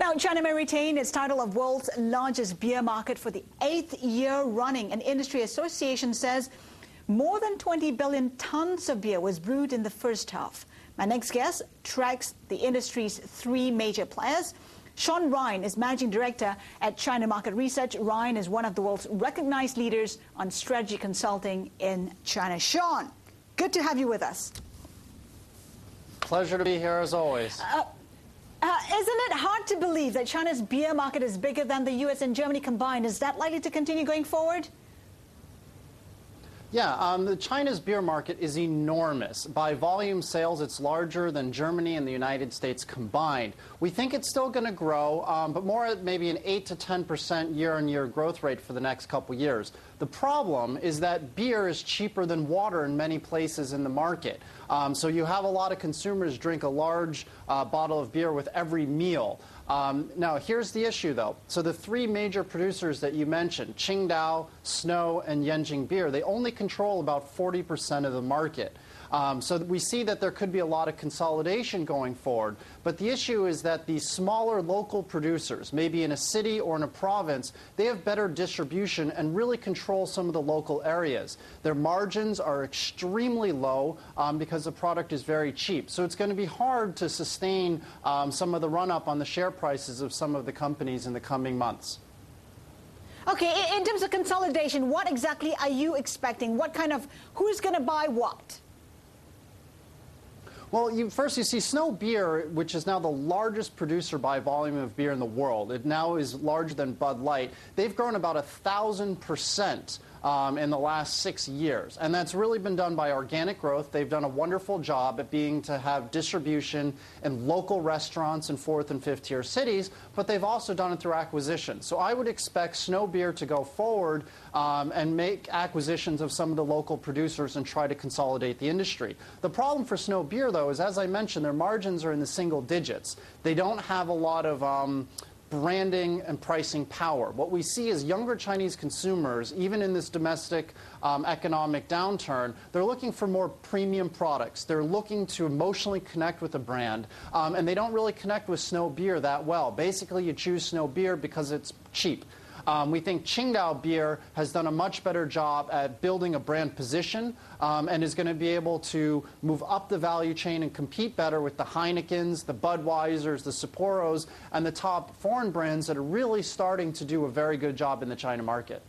Now, China may retain its title of world's largest beer market for the 8th year running. An industry association says more than 20 billion tons of beer was brewed in the first half. My next guest tracks the industry's three major players. Sean Ryan is Managing Director at China Market Research. Ryan is one of the world's recognized leaders on strategy consulting in China. Sean, good to have you with us. Pleasure to be here as always. Isn't it hard to believe that China's beer market is bigger than the U.S. and Germany combined? Is that likely to continue going forward? Yeah, China's beer market is enormous. By volume sales, it's larger than Germany and the United States combined. We think it's still going to grow, but more at maybe an 8 to 10% year-on-year growth rate for the next couple years. The problem is that beer is cheaper than water in many places in the market. So you have a lot of consumers drink a large bottle of beer with every meal. Now, here's the issue, though. So the three major producers that you mentioned, Qingdao, Snow, and Yanjing Beer, they only control about 40% of the market. So we see that there could be a lot of consolidation going forward. But the issue is that the smaller local producers, maybe in a city or in a province, they have better distribution and really control some of the local areas. Their margins are extremely low because the product is very cheap. So it's going to be hard to sustain some of the run-up on the share prices of some of the companies in the coming months. Okay, in terms of consolidation, what exactly are you expecting? Who's going to buy what? Well, first you see Snow Beer, which is now the largest producer by volume of beer in the world. It now is larger than Bud Light. They've grown about 1,000% in the last 6 years. And that's really been done by organic growth. They've done a wonderful job at to have distribution in local restaurants in 4th and 5th tier cities, but they've also done it through acquisition. So I would expect Snow Beer to go forward and make acquisitions of some of the local producers and try to consolidate the industry. The problem for Snow Beer, though, is, as I mentioned, their margins are in the single digits. They don't have a lot of branding and pricing power. What we see is younger Chinese consumers, even in this domestic economic downturn, they're looking for more premium products. They're looking to emotionally connect with a brand, and they don't really connect with Snow Beer that well. Basically, you choose Snow Beer because it's cheap. We think Qingdao Beer has done a much better job at building a brand position and is going to be able to move up the value chain and compete better with the Heinekens, the Budweisers, the Sapporos, and the top foreign brands that are really starting to do a very good job in the China market.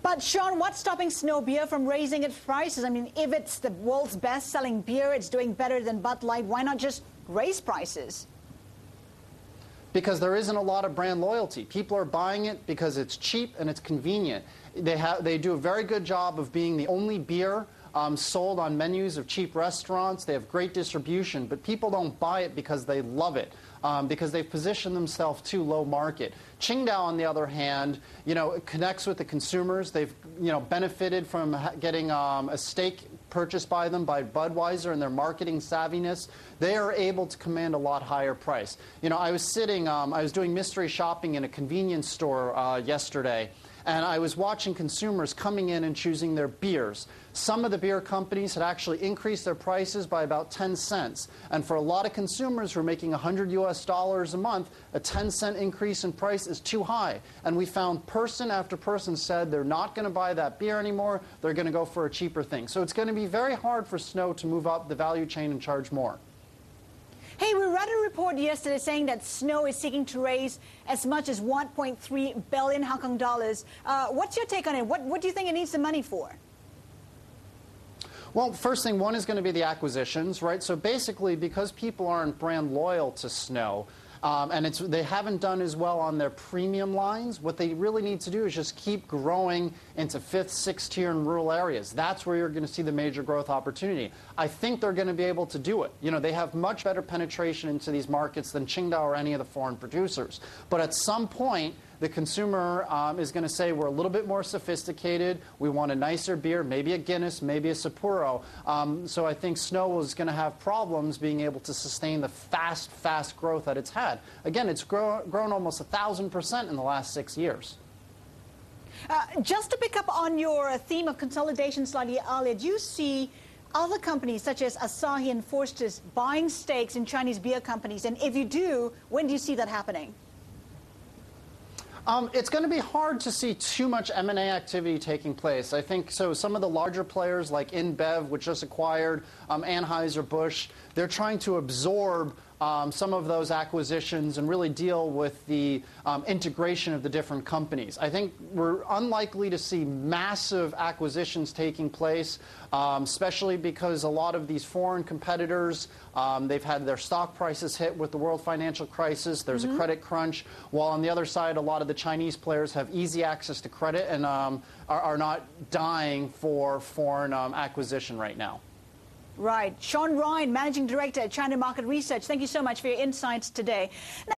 But, Sean, what's stopping Snow Beer from raising its prices? I mean, if it's the world's best-selling beer, it's doing better than Bud Light, why not just raise prices? Because there isn't a lot of brand loyalty. People are buying it because it's cheap and it's convenient. They do a very good job of being the only beer sold on menus of cheap restaurants. They have great distribution, but people don't buy it because they love it, because they've positioned themselves too low market. Qingdao, on the other hand, connects with the consumers. They've, benefited from getting a stake purchased by them by Budweiser and their marketing savviness. They are able to command a lot higher price. I was doing mystery shopping in a convenience store yesterday, and I was watching consumers coming in and choosing their beers. Some of the beer companies had actually increased their prices by about 10 cents. And for a lot of consumers who are making $100 a month, a 10-cent increase in price is too high. And we found person after person said they're not going to buy that beer anymore. They're going to go for a cheaper thing. So it's going to be very hard for Snow to move up the value chain and charge more. Hey, we read a report yesterday saying that Snow is seeking to raise as much as 1.3 billion Hong Kong dollars. What's your take on it? What do you think it needs the money for? Well, first thing, one is going to be the acquisitions, right? So basically, because people aren't brand loyal to Snow, and they haven't done as well on their premium lines, what they really need to do is just keep growing into 5th, 6th tier in rural areas. That's where you're going to see the major growth opportunity. I think they're going to be able to do it. They have much better penetration into these markets than Qingdao or any of the foreign producers. But at some point, the consumer is going to say, we're a little bit more sophisticated, we want a nicer beer, maybe a Guinness, maybe a Sapporo. So I think Snow is going to have problems being able to sustain the fast growth that it's had. Again, it's grown almost 1,000% in the last 6 years. Just to pick up on your theme of consolidation slightly earlier, do you see other companies such as Asahi and Foster's buying stakes in Chinese beer companies? And if you do, when do you see that happening? It's going to be hard to see too much M&A activity taking place. I think so. Some of the larger players like InBev, which just acquired Anheuser-Busch, they're trying to absorb some of those acquisitions and really deal with the integration of the different companies. I think we're unlikely to see massive acquisitions taking place, especially because a lot of these foreign competitors, they've had their stock prices hit with the world financial crisis. There's a credit crunch, while on the other side, a lot of the Chinese players have easy access to credit and are not dying for foreign acquisition right now. Right. Sean Ryan, Managing Director at China Market Research, thank you so much for your insights today. Now,